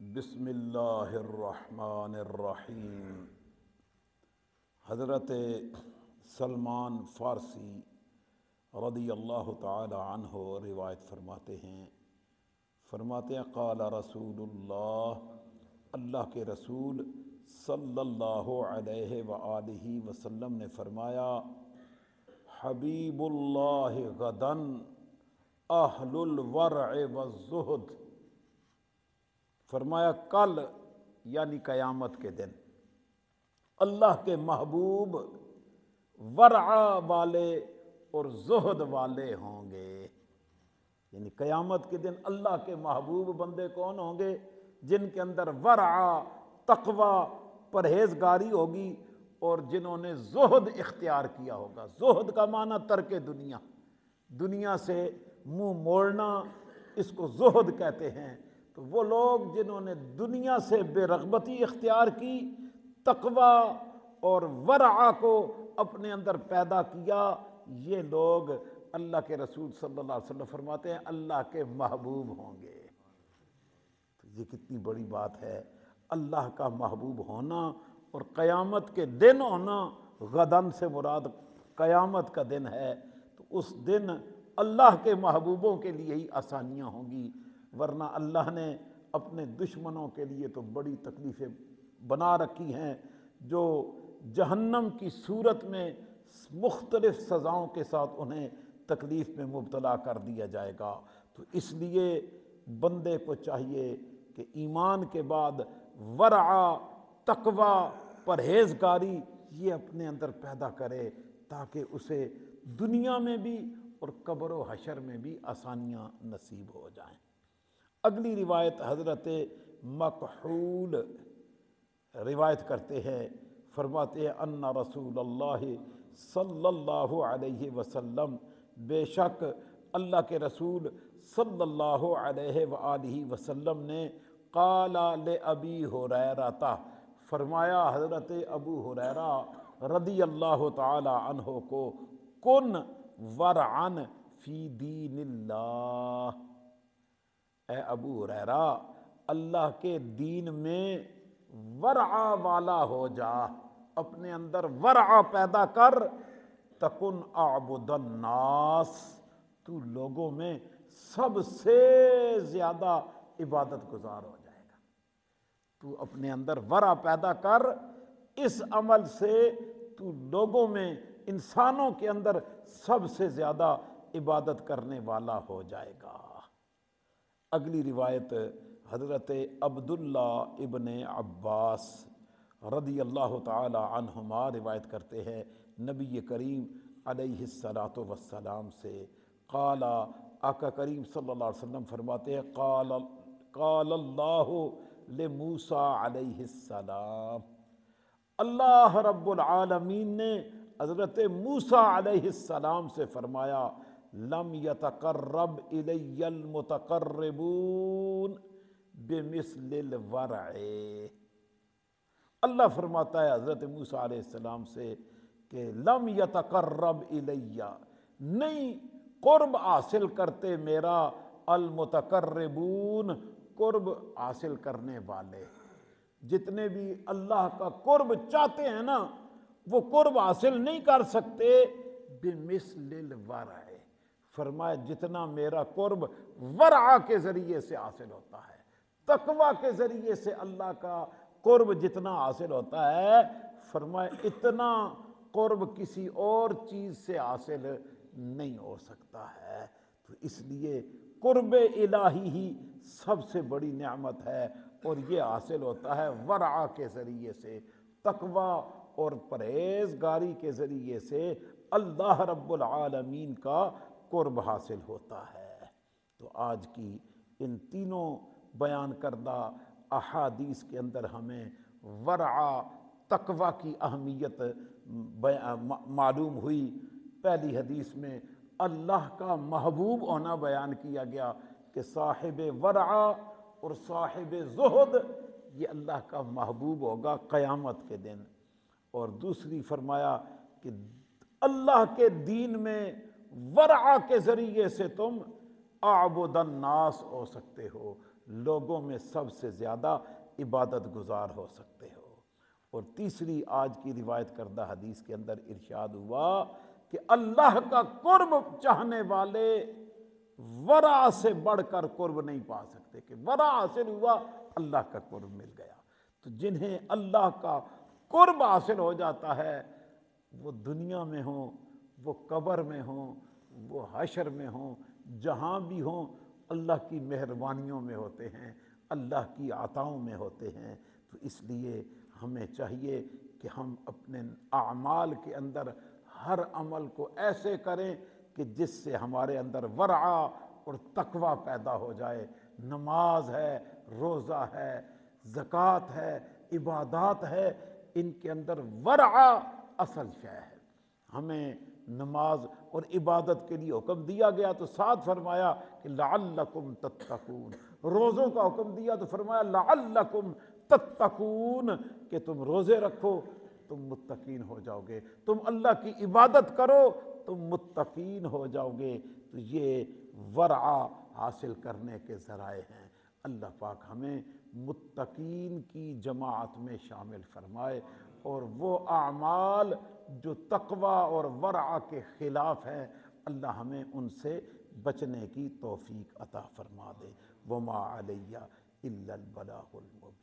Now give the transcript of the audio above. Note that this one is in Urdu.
بسم اللہ الرحمن الرحیم۔ حضرت سلمان فارسی رضی اللہ تعالی عنہ روایت فرماتے ہیں قال رسول اللہ، اللہ کے رسول صلی اللہ علیہ وآلہ وسلم نے فرمایا، حبیب اللہ غدن اہل الورع والزہد، فرمایا کل یعنی قیامت کے دن اللہ کے محبوب ورع والے اور زہد والے ہوں گے۔ یعنی قیامت کے دن اللہ کے محبوب بندے کون ہوں گے؟ جن کے اندر ورع، تقوی، پرہیزگاری ہوگی اور جنہوں نے زہد اختیار کیا ہوگا۔ زہد کا معنی ترک دنیا، دنیا سے منہ موڑنا، اس کو زہد کہتے ہیں۔ تو وہ لوگ جنہوں نے دنیا سے بے رغبتی اختیار کی، تقوی اور ورع کو اپنے اندر پیدا کیا، یہ لوگ اللہ کے رسول صلی اللہ علیہ وسلم فرماتے ہیں اللہ کے محبوب ہوں گے۔ تو یہ کتنی بڑی بات ہے، اللہ کا محبوب ہونا اور قیامت کے دن ہونا۔ غدن سے مراد قیامت کا دن ہے، تو اس دن اللہ کے محبوبوں کے لیے ہی آسانیاں ہوں گی، ورنہ اللہ نے اپنے دشمنوں کے لیے تو بڑی تکلیفیں بنا رکھی ہیں، جو جہنم کی صورت میں مختلف سزاؤں کے ساتھ انہیں تکلیف میں مبتلا کر دیا جائے گا۔ تو اس لیے بندے کو چاہیے کہ ایمان کے بعد ورع، تقوی، پرہیزگاری یہ اپنے اندر پیدا کرے، تاکہ اسے دنیا میں بھی اور قبر و حشر میں بھی آسانیاں نصیب ہو جائیں۔ اگلی روایت حضرت مکحول روایت کرتے ہیں، فرماتے ہیں ان رسول اللہ صلی اللہ علیہ وسلم، بے شک اللہ کے رسول صلی اللہ علیہ وآلہ وسلم نے قال لأبی ہریرہ، فرمایا حضرت ابو ہریرہ رضی اللہ تعالی عنہ کو، کن ورعن فی دین اللہ، اے ابو ہریرہ اللہ کے دین میں ورع والا ہو جا، اپنے اندر ورع پیدا کر، تکن اعبد الناس، تو لوگوں میں سب سے زیادہ عبادت گزار ہو جائے گا۔ تو اپنے اندر ورع پیدا کر، اس عمل سے تو لوگوں میں، انسانوں کے اندر سب سے زیادہ عبادت کرنے والا ہو جائے گا۔ اگلی روایت حضرت عبداللہ ابن عباس رضی اللہ تعالی عنہما روایت کرتے ہیں، نبی کریم علیہ الصلاۃ والسلام سے، قال، آقا کریم صلی اللہ علیہ وسلم فرماتے ہیں، قال اللہ لموسیٰ علیہ السلام، اللہ رب العالمین نے حضرت موسیٰ علیہ السلام سے فرمایا، لم یتقرب الی المتقربون بمثل الورع، اللہ فرماتا ہے حضرت موسیٰ علیہ السلام سے کہ لم یتقرب الی، نہیں قرب حاصل کرتے میرا، المتقربون، قرب حاصل کرنے والے، جتنے بھی اللہ کا قرب چاہتے ہیں نا، وہ قرب حاصل نہیں کر سکتے بمثل الورع، فرمایا جتنا میرا قرب ورع کے ذریعے سے حاصل ہوتا ہے، تقوی کے ذریعے سے اللہ کا قرب جتنا حاصل ہوتا ہے، فرمایا اتنا قرب کسی اور چیز سے حاصل نہیں ہو سکتا ہے۔ تو اس لیے قرب الہی ہی سب سے بڑی نعمت ہے، اور یہ حاصل ہوتا ہے ورع کے ذریعے سے، تقوی اور پرہیزگاری کے ذریعے سے اللہ رب العالمین کا قرب حاصل ہوتا ہے۔ تو آج کی ان تینوں بیان کردہ احادیث کے اندر ہمیں ورع، تقوی کی اہمیت معلوم ہوئی۔ پہلی حدیث میں اللہ کا محبوب ہونا بیان کیا گیا کہ صاحب ورع اور صاحب زہد یہ اللہ کا محبوب ہوگا قیامت کے دن، اور دوسری فرمایا کہ اللہ کے دین میں ورع کے ذریعے سے تم اعبد الناس ہو سکتے ہو، لوگوں میں سب سے زیادہ عبادت گزار ہو سکتے ہو۔ اور تیسری آج کی روایت کردہ حدیث کے اندر ارشاد ہوا کہ اللہ کا قرب چاہنے والے ورع سے بڑھ کر قرب نہیں پا سکتے، کہ ورع حاصل ہوا اللہ کا قرب مل گیا۔ تو جنہیں اللہ کا قرب حاصل ہو جاتا ہے وہ دنیا میں ہوں، وہ قبر میں ہوں، وہ حشر میں ہوں، جہاں بھی ہوں اللہ کی مہربانیوں میں ہوتے ہیں، اللہ کی عطاؤں میں ہوتے ہیں۔ تو اس لیے ہمیں چاہیے کہ ہم اپنے اعمال کے اندر ہر عمل کو ایسے کریں کہ جس سے ہمارے اندر ورع اور تقوی پیدا ہو جائے۔ نماز ہے، روزہ ہے، زکوٰۃ ہے، عبادات ہے، ان کے اندر ورع اصل شے ہے۔ ہمیں نماز اور عبادت کے لیے حکم دیا گیا تو ساتھ فرمایا کہ لعلکم تتقون، روزوں کا حکم دیا تو فرمایا لعلکم تتقون، کہ تم روزے رکھو تم متقین ہو جاؤ گے، تم اللہ کی عبادت کرو تم متقین ہو جاؤ گے۔ تو یہ ورع حاصل کرنے کے ذرائع ہیں۔ اللہ پاک ہمیں متقین کی جماعت میں شامل فرمائے، اور وہ اعمال جو تقوی اور ورع کے خلاف ہیں اللہ ہمیں ان سے بچنے کی توفیق عطا فرما دے۔ وما علیہ الا البلاغ المبین۔